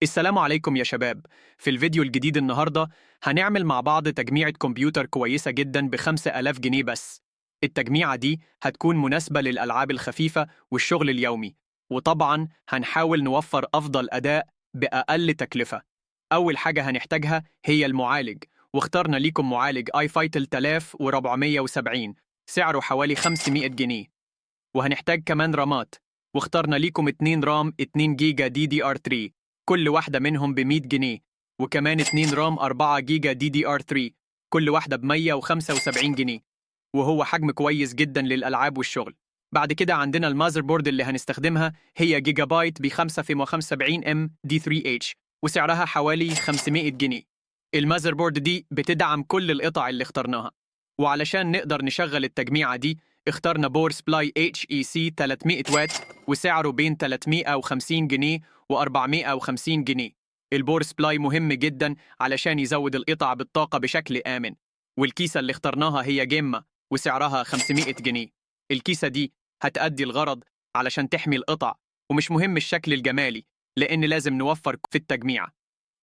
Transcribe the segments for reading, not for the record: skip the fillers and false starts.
السلام عليكم يا شباب. في الفيديو الجديد النهاردة هنعمل مع بعض تجميعة كمبيوتر كويسة جدا ب5000 جنيه بس. التجميعة دي هتكون مناسبة للألعاب الخفيفة والشغل اليومي، وطبعا هنحاول نوفر أفضل أداء بأقل تكلفة. أول حاجة هنحتاجها هي المعالج، واخترنا ليكم معالج i5 3470 سعره حوالي 500 جنيه. وهنحتاج كمان رامات، واخترنا ليكم 2 رام 2 جيجا DDR3، كل واحدة منهم ب100 جنيه، وكمان 2 رام 4 جيجا DDR3، كل واحدة ب175 جنيه، وهو حجم كويس جدا للألعاب والشغل. بعد كده عندنا المذر بورد اللي هنستخدمها، هي جيجا بايت ب 575M D3H، وسعرها حوالي 500 جنيه. المذر بورد دي بتدعم كل القطع اللي اخترناها. وعلشان نقدر نشغل التجميعة دي اخترنا بور سبلاي HEC 300 وات، وسعره بين 350 جنيه و450 جنيه. البور سبلاي مهم جدا علشان يزود القطع بالطاقة بشكل آمن. والكيسة اللي اخترناها هي جيمة، وسعرها 500 جنيه. الكيسة دي هتأدي الغرض علشان تحمي القطع، ومش مهم الشكل الجمالي، لأن لازم نوفر في التجميعة.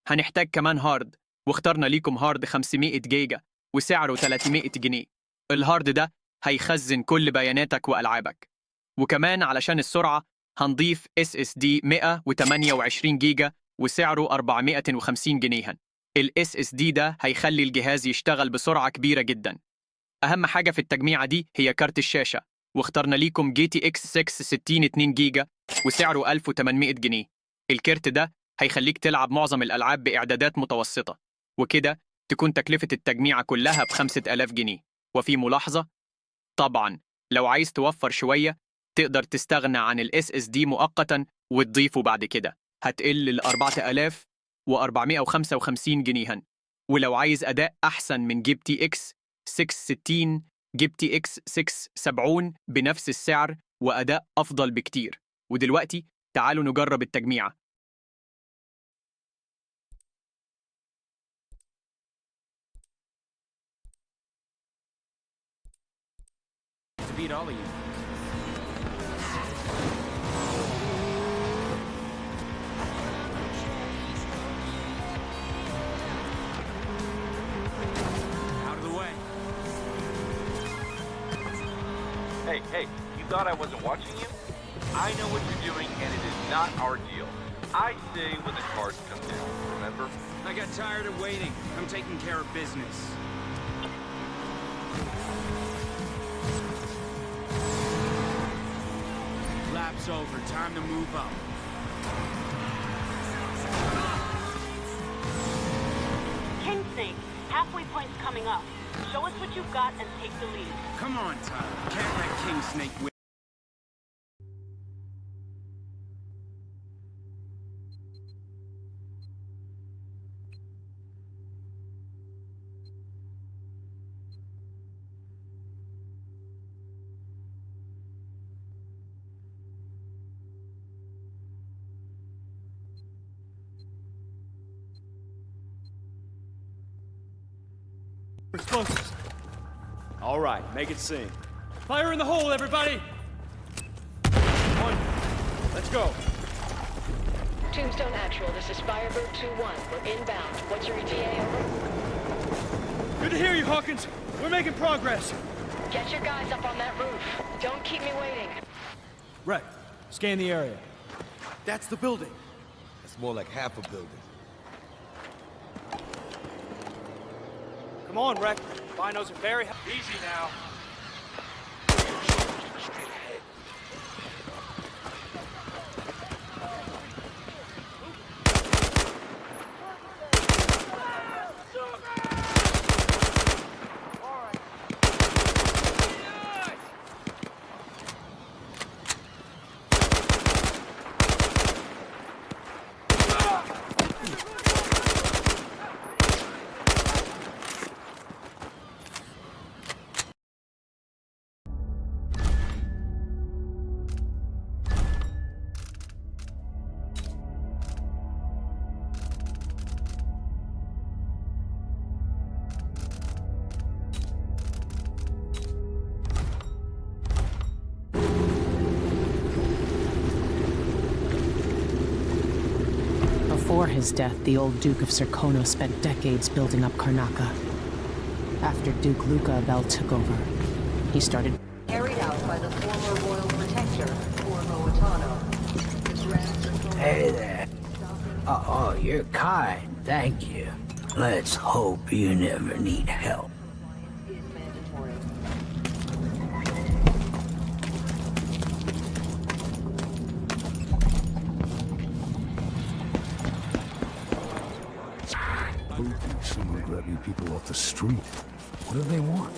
هنحتاج كمان هارد، واخترنا ليكم هارد 500 جيجا، وسعره 300 جنيه. الهارد ده هيخزن كل بياناتك وألعابك. وكمان علشان السرعة هنضيف SSD 128 جيجا، وسعره 450 جنيه. ال SSD ده هيخلي الجهاز يشتغل بسرعة كبيرة جدا. أهم حاجة في التجميعة دي هي كارت الشاشة، واخترنا ليكم GTX 660 2 جيجا، وسعره 1800 جنيه. الكارت ده هيخليك تلعب معظم الألعاب بإعدادات متوسطة، وكده تكون تكلفة التجميعة كلها ب5000 جنيه. وفي ملاحظة، طبعا لو عايز توفر شوية تقدر تستغنى عن ال SSD مؤقتا وتضيفه بعد كده، هتقل ل 4455 جنيها. ولو عايز أداء أحسن من جيب تي إكس 660، جيب تي إكس 670 بنفس السعر وأداء أفضل بكتير. ودلوقتي تعالوا نجرب التجميعة. To beat all of you. Out of the way. Hey, you thought I wasn't watching you? I know what you're doing, and it is not our deal. I say when the cards come down, remember? I got tired of waiting. I'm taking care of business. Lap's over. Time to move up. Kingsnake, halfway point's coming up. Show us what you've got and take the lead. Come on, Tyler. Can't let King Snake win. Explosives. All right, make it sing. Fire in the hole, everybody! One, let's go. Tombstone Actual, this is Firebird 2-1. We're inbound. What's your ETA, over? Good to hear you, Hawkins. We're making progress. Get your guys up on that roof. Don't keep me waiting. Right. Scan the area. That's the building. It's more like half a building. Come on, Rec. Binos are very... Easy now. his death, the old Duke of Serkonos spent decades building up Karnaca. After Duke Luca Abel took over, he started... Carried out by the former royal protector, Corvo Attano. Hey there. Oh, you're kind. Thank you. Let's hope you never need help. Is mandatory. Someone grabbing people off the street. What do they want?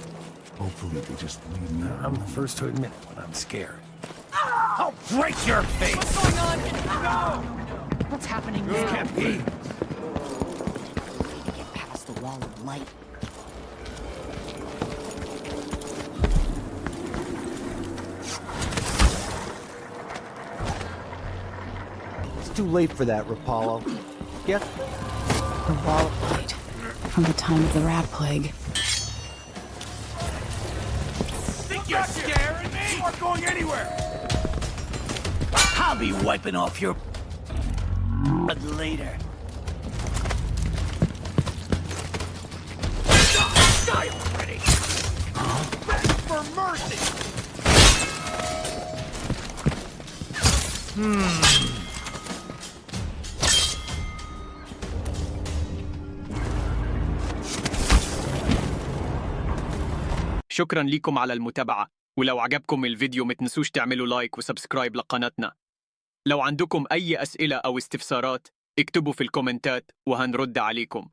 Hopefully they just leave now. I'm the first to admit when I'm scared. I'll break your face! What's going on? No! What's happening This now? can't be! Get past the wall of light. It's too late for that, Rapallo. Get The wall of light from the time of the rat plague. Think you're scaring me? You aren't going anywhere! I'll be wiping off your blood later. Die already! Beg for mercy! شكرا لكم على المتابعة، ولو عجبكم الفيديو ما تنسوش تعملوا لايك وسبسكرايب لقناتنا. لو عندكم أي أسئلة أو استفسارات اكتبوا في الكومنتات وهنرد عليكم.